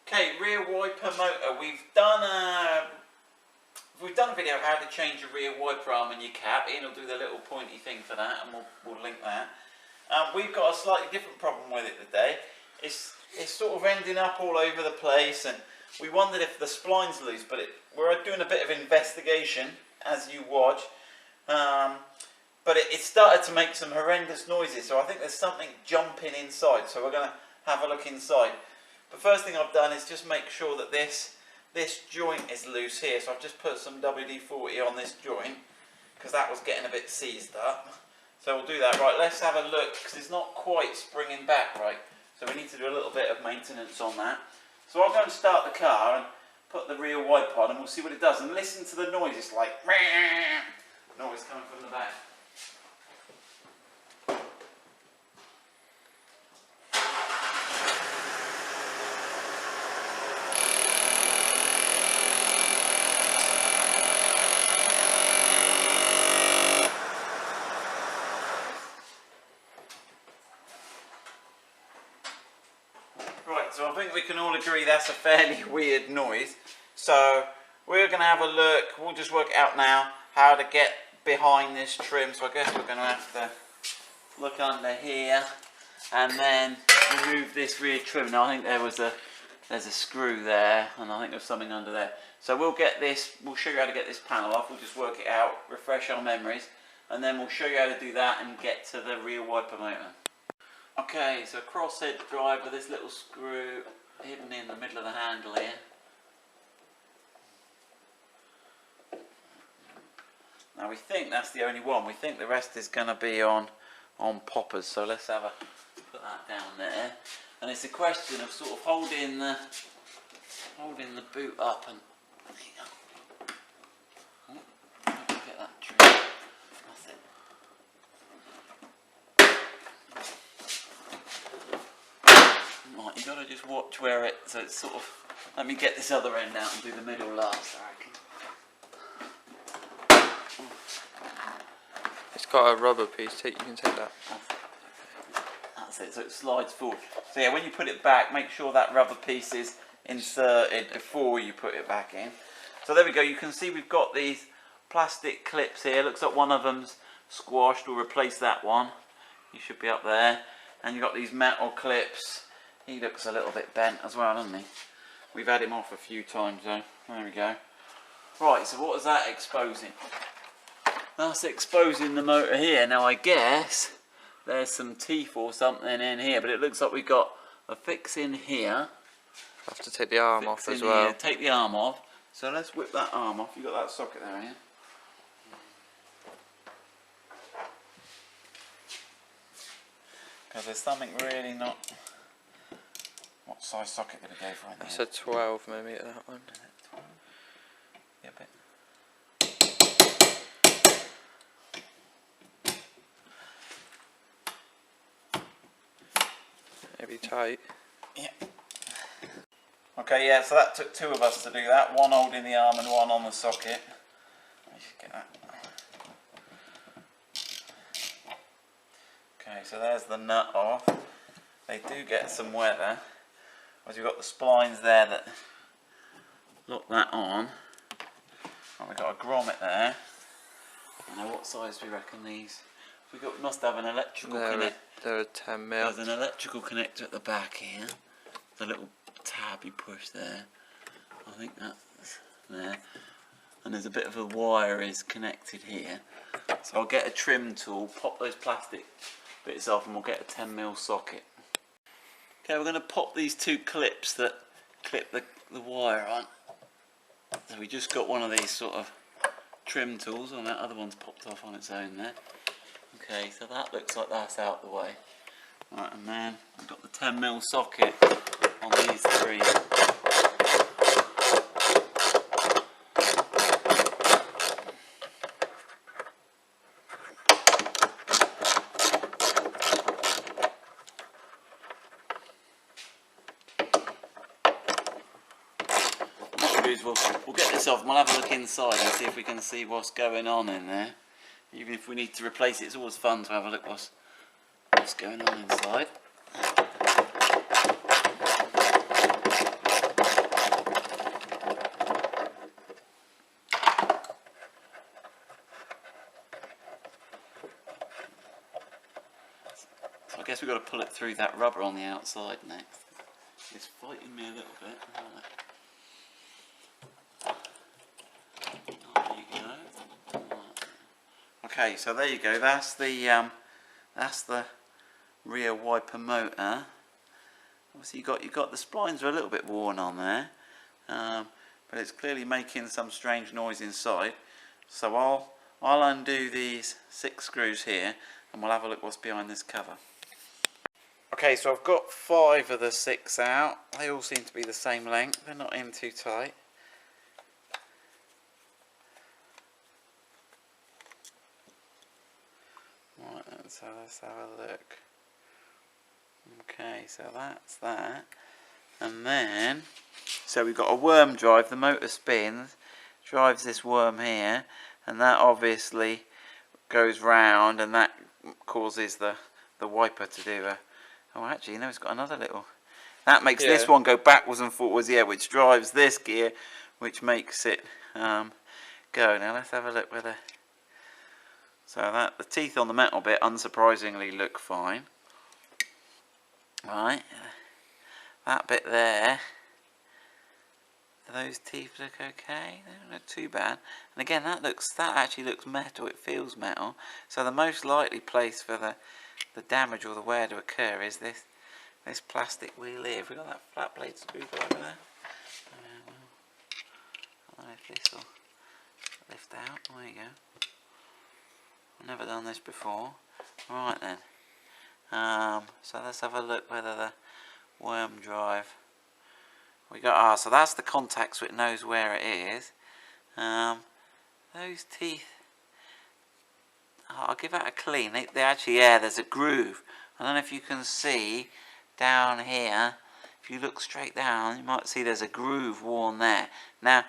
Okay, rear wiper motor. We've done a video of how to change your rear wiper arm in your cab. Ian will do the little pointy thing for that, and we'll link that. We've got a slightly different problem with it today. It's sort of ending up all over the place, and we wondered if the spline's loose, but we're doing a bit of investigation as you watch. But it started to make some horrendous noises, so I think there's something jumping inside, so we're going to have a look inside. The first thing I've done is just make sure that this joint is loose here, so I've just put some WD-40 on this joint, because that was getting a bit seized up. So we'll do that. Right, let's have a look, because it's not quite springing back right, so we need to do a little bit of maintenance on that. So I'll go and start the car and put the rear wiper on, and we'll see what it does, and listen to the noise. It's like noise coming from the back. Right, so I think we can all agree that's a fairly weird noise. So we're going to have a look, we'll just work out now how to get behind this trim. So I guess we're going to have to look under here and then remove this rear trim. Now I think there's a screw there, and I think there's something under there. So we'll show you how to get this panel off. We'll just work it out, refresh our memories, and then we'll show you how to do that and get to the rear wiper motor. Okay, so crosshead drive with this little screw hidden in the middle of the handle here. Now we think that's the only one. We think the rest is going to be on poppers. So let's put that down there. And it's a question of sort of holding the boot up and get that trim. That's it. Right, you got to just watch where so it's sort of. Let me get this other end out and do the middle last, I reckon. It's got a rubber piece. You can take that. That's it. So it slides forward. So yeah, when you put it back, make sure that rubber piece is inserted before you put it back in. So there we go. You can see we've got these plastic clips here. Looks like one of them's squashed. We'll replace that one. He should be up there. And you've got these metal clips. He looks a little bit bent as well, doesn't he? We've had him off a few times though. There we go. Right, so what is that exposing? That's exposing the motor here. Now I guess there's some teeth or something in here, but it looks like we've got a fix in here. Have to take the arm off as well. Here. Take the arm off. So let's whip that arm off. You've got that socket there, yeah? Because there's something really not... What size socket did we go for? That's a 12mm, that one. 12? Yeah, a bit. Maybe tight. Yeah. Okay, yeah, so that took two of us to do that. One holding the arm and one on the socket. Let me just get that. Okay, so there's the nut off. They do get some weather. As you've got the splines there that lock that on. And we've got a grommet there. Now what size do we reckon these? We must have an electrical connector. They're a 10mm. There's an electrical connector at the back here. The little tab you push there. I think that's there. And there's a bit of a wire is connected here. So I'll get a trim tool, pop those plastic bits off, and we'll get a 10mm socket. Okay, we're going to pop these two clips that clip the wire on. So we just got one of these sort of trim tools, and that other one's popped off on its own there. Okay, so that looks like that's out the way. Right, and then we've got the 10mm socket on these three. We'll get this off and we'll have a look inside and see if we can see what's going on in there. Even if we need to replace it, it's always fun to have a look what's going on inside. guess we've got to pull it through that rubber on the outside next. It's fighting me a little bit. There you go. Okay, so there you go. That's the rear wiper motor. Obviously, you got the splines are a little bit worn on there, but it's clearly making some strange noise inside. So I'll undo these 6 screws here, and we'll have a look what's behind this cover. Okay, so I've got 5 of the 6 out. They all seem to be the same length. They're not in too tight. Right then, so let's have a look. Okay, so that's that. And then, so we've got a worm drive. The motor spins, drives this worm here, and that obviously goes round, and that causes the wiper to do a... Oh, actually, you know, it's got another little... That makes this one go backwards and forwards, yeah, which drives this gear, which makes it go. Now let's have a look whether... So that the teeth on the metal bit, unsurprisingly, look fine. Right, that bit there, do those teeth look okay? They don't look too bad. And again, that actually looks metal, it feels metal. So the most likely place for the damage or the wear to occur is this plastic wheel here. Have we got that flat blade screwdriver there? I don't know if this will lift out. There you go. I've never done this before. Right then. So let's have a look whether the worm drive we got. So that's the contact, so it knows where it is. Those teeth, I'll give that a clean. They actually, yeah, there's a groove. I don't know if you can see down here. If you look straight down, you might see there's a groove worn there. Now,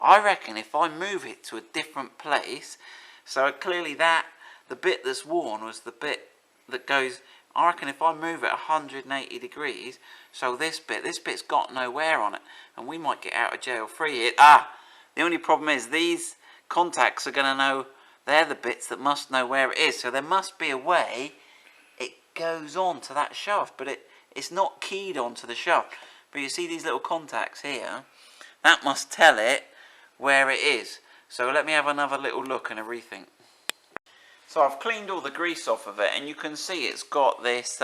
I reckon if I move it to a different place, so clearly the bit that's worn was the bit that goes. I reckon if I move it 180 degrees, so this bit's got no wear on it, and we might get out of jail free here. The only problem is these contacts are going to know, they're the bits that must know where it is, so there must be a way it goes on to that shaft, but it's not keyed onto the shaft. But you see these little contacts here, that must tell it where it is. So let me have another little look and a rethink. So I've cleaned all the grease off of it, and you can see it's got this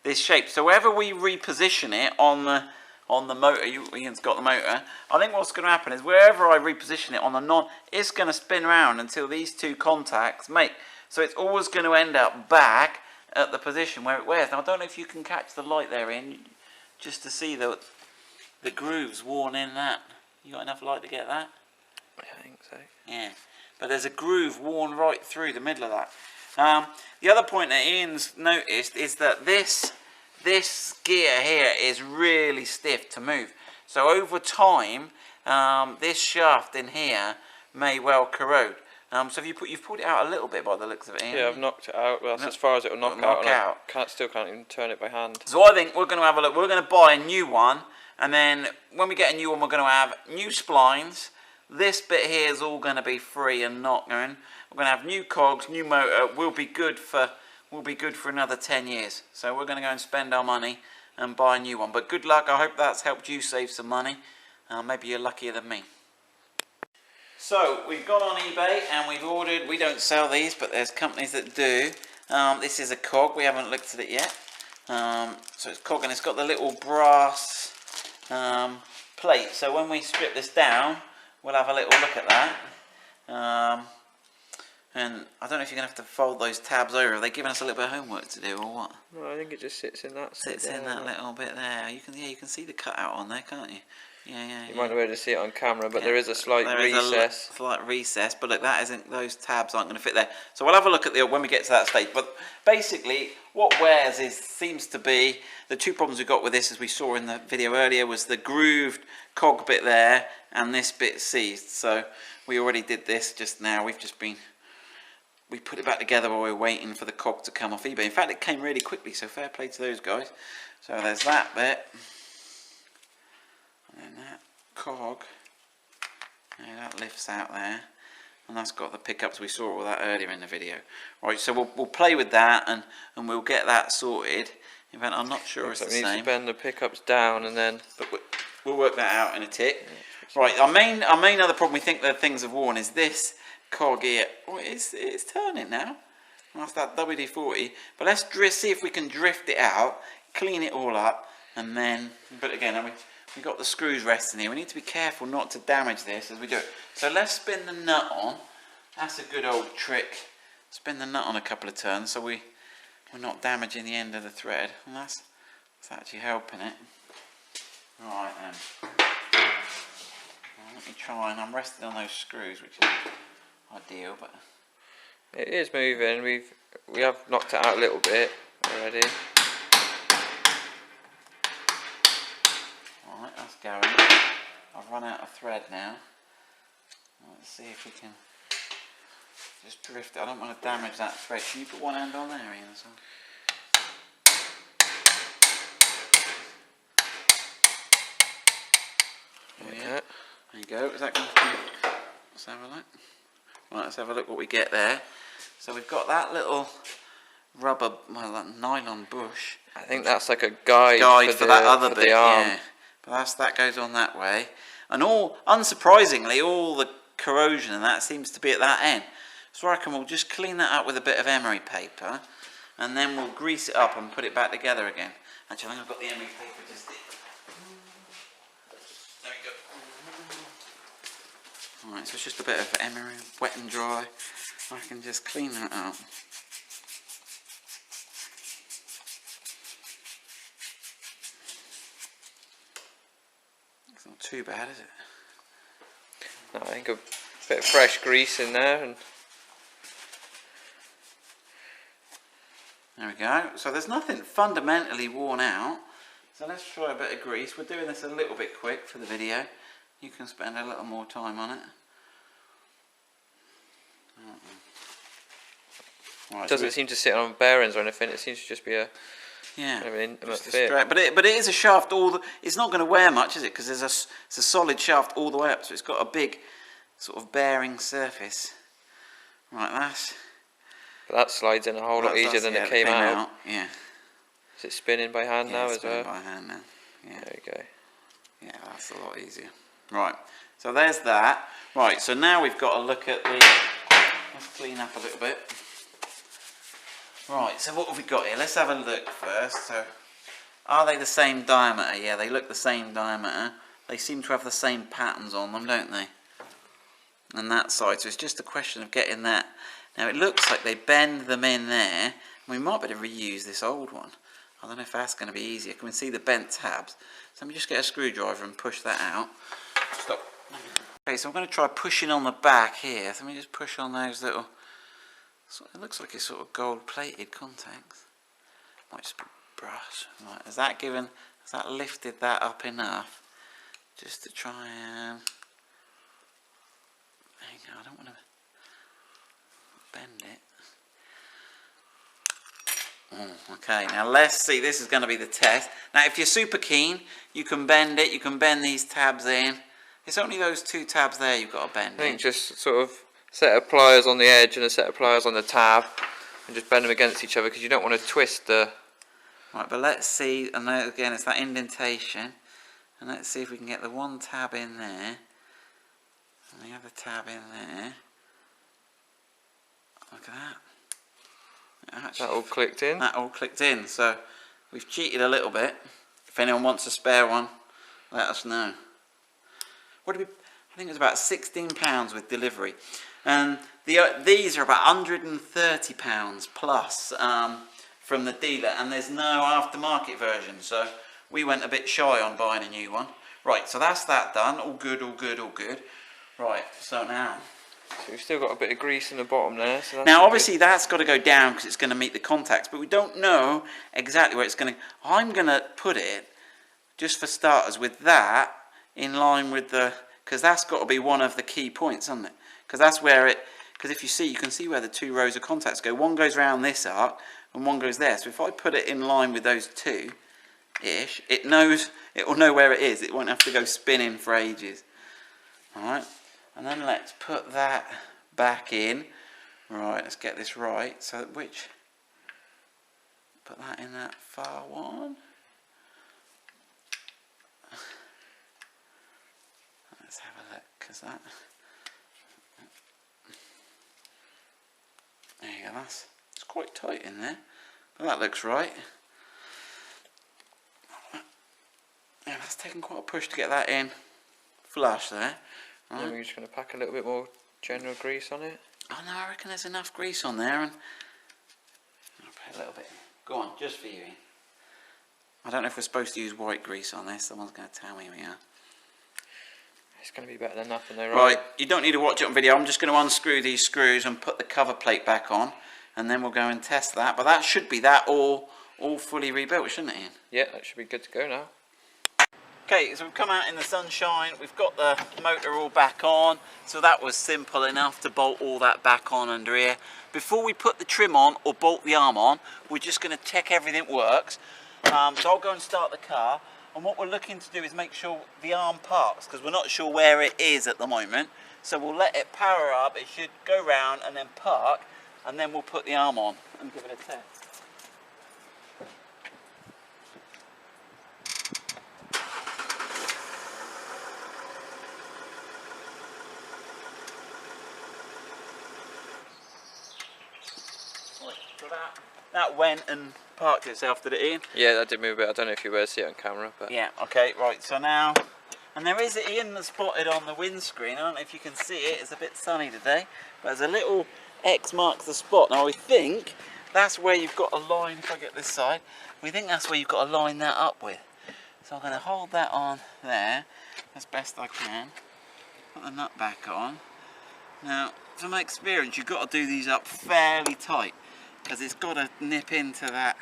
this shape. So wherever we reposition it on the motor, Ian's got the motor. I think what's going to happen is wherever I reposition it on the it's going to spin around until these 2 contacts make. So it's always going to end up back at the position where it wears. Now I don't know if you can catch the light there, Ian, just to see the grooves worn in that. You got enough light to get that? I think so. Yeah. But there's a groove worn right through the middle of that. The other point that Ian's noticed is that this gear here is really stiff to move. So over time, this shaft in here may well corrode. So you've pulled it out a little bit by the looks of it, Ian. Yeah, I've knocked it out. Well, that's as far as it will knock out. I still can't even turn it by hand. So I think we're going to have a look. We're going to buy a new one, and then when we get a new one, we're going to have new splines. This bit here is all going to be free and not going. We're going to have new cogs, new motor. We'll be good for another 10 years. So we're going to go and spend our money and buy a new one. But good luck. I hope that's helped you save some money. Maybe you're luckier than me. So we've gone on eBay and we've ordered. We don't sell these, but there's companies that do. This is a cog. We haven't looked at it yet. So it's cog, and it's got the little brass plate. So when we strip this down, we'll have a little look at that. And I don't know if you're going to have to fold those tabs over. Are they giving us a little bit of homework to do, or what? No, I think it just sits in that. Sits in that little bit there. You can see the cutout on there, can't you? Yeah. You might not be able to see it on camera, but there is a slight recess. Slight recess, but look, those tabs aren't going to fit there. So we'll have a look at when we get to that stage. But basically, what wears seems to be the 2 problems we got with this, as we saw in the video earlier, was the grooved cog bit there and this bit seized. So we already did this just now. We put it back together while we were waiting for the cog to come off eBay. In fact, it came really quickly, so fair play to those guys. So there's that bit. And then that cog. Yeah, that lifts out there. and that's got the pickups. We saw all that earlier in the video. Right, so we'll play with that and we'll get that sorted. In fact, I'm not sure it's the same. We need to bend the pickups down and then... But we'll work that out in a tick. Right, our main other problem we think that things have worn is this cog here. Oh, it's turning now. That's that WD-40. But let's see if we can drift it out, clean it all up, and then... But again, we've got the screws resting here. We need to be careful not to damage this as we do it. So let's spin the nut on. That's a good old trick. Spin the nut on a couple of turns so we're not damaging the end of the thread. And that's actually helping it. Right then. Let me try, and I'm resting on those screws, which is ideal, but it is moving. We have knocked it out a little bit already. Alright, that's going. I've run out of thread now. Let's see if we can just drift it. I don't want to damage that thread. Can you put one hand on there, Ian? So? Yeah. There you go. Is that going to... Let's have a look. Right, let's have a look what we get there. So we've got that little rubber, well, that nylon bush. I think that's like a guide for that other bit. Arm. Yeah. But that goes on that way. And unsurprisingly, all the corrosion and that seems to be at that end. So I reckon we'll just clean that up with a bit of emery paper, and then we'll grease it up and put it back together again. Actually, I think I've got the emery paper just there. There we go. Alright, so it's just a bit of emery, wet and dry. I can just clean that up. It's not too bad, is it? No, I think a bit of fresh grease in there, and there we go. So there's nothing fundamentally worn out. So let's try a bit of grease. We're doing this a little bit quick for the video. You can spend a little more time on it. Right, doesn't seem to sit on bearings or anything. It seems to just be a yeah, kind of an intimate just fit. But it is a shaft. It's not going to wear much, is it? Because it's a solid shaft all the way up. So it's got a big sort of bearing surface. Right, But that slides in a whole lot easier than it came out. Yeah. Is it spinning by hand now as well? Spinning by hand now. Yeah. There you go. Yeah, that's a lot easier. Right, so there's that. Right, so now we've got to look at the... Let's clean up a little bit. Right, so what have we got here? Let's have a look first. So, are they the same diameter? Yeah, they look the same diameter. They seem to have the same patterns on them, don't they? And that side, so it's just a question of getting that. Now it looks like they bend them in there. We might better reuse this old one. I don't know if that's going to be easier. Can we see the bent tabs? So let me just get a screwdriver and push that out. Stop. Okay, so I'm going to try pushing on the back here. So let me just push on those little... It looks like it's sort of gold-plated contacts. Might just be brass. Right, has that lifted that up enough? Just to try and... Hang on, I don't want to bend it. Okay, now let's see, this is going to be the test. Now if you're super keen, you can bend it, you can bend these tabs in. It's only those two tabs there you've got to bend I think just sort of set of pliers on the edge and a set of pliers on the tab, and just bend them against each other because you don't want to twist the... Right, but let's see, and then again it's that indentation, and let's see if we can get the one tab in there, and the other tab in there. Look at that. Actually, that all clicked in? That all clicked in, so we've cheated a little bit. If anyone wants a spare one, let us know. What did we... I think it was about £16 with delivery. And these are about £130 plus from the dealer, and there's no aftermarket version, so we went a bit shy on buying a new one. Right, so that's that done. All good, all good, all good. Right, so now... So we've still got a bit of grease in the bottom there. So now obviously that's got to go down because it's going to meet the contacts, but we don't know exactly where it's going to... I'm going to put it, just for starters, with that in line with the... Because that's got to be one of the key points, hasn't it? Because that's where it... Because if you see, you can see where the two rows of contacts go. One goes around this arc and one goes there. So if I put it in line with those two-ish, it will know where it is. It won't have to go spinning for ages. Alright? And then let's put that back in. Right, let's get this right. So put that in that far one. Let's have a look, because that... There you go, it's quite tight in there. But that looks right. Yeah, that's taken quite a push to get that in flush there. Right. Then we're just going to pack a little bit more general grease on it. Oh no, I reckon there's enough grease on there, and I'll put a little bit. Go on, just for you. Ian. I don't know if we're supposed to use white grease on this. Someone's going to tell me we are. It's going to be better than nothing though, right? You don't need to watch it on video. I'm just going to unscrew these screws and put the cover plate back on, and then we'll go and test that. But that should be that all fully rebuilt, shouldn't it, Ian? Yeah, that should be good to go now. Okay, so we've come out in the sunshine, we've got the motor all back on, so that was simple enough to bolt all that back on under here. Before we put the trim on or bolt the arm on, we're just going to check everything works. So I'll go and start the car, and what we're looking to do is make sure the arm parks, because we're not sure where it is at the moment. So we'll let it power up, it should go round and then park, and then we'll put the arm on and give it a test. That went and parked itself, did it, Ian? Yeah, that did move a bit. I don't know if you were to see it on camera, but yeah. Okay, right. So now, and there is Ian spotted on the windscreen. I don't know if you can see it. It's a bit sunny today, but there's a little X marks the spot. Now we think that's where you've got a line. If I get this side, we think that's where you've got to line that up with. So I'm going to hold that on there as best I can. Put the nut back on. Now, from my experience, you've got to do these up fairly tight, because it's got to nip into that.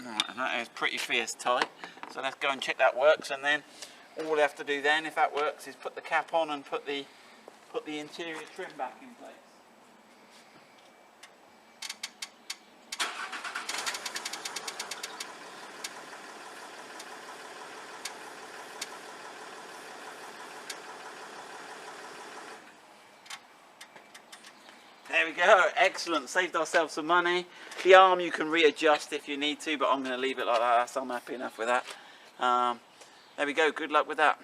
Right, and that is pretty fierce tight. So let's go and check that works, and then all we have to do then, if that works, is put the cap on and put the interior trim back in place. There we go, excellent, saved ourselves some money. The arm you can readjust if you need to, but I'm going to leave it like that. I'm happy enough with that. There we go, good luck with that.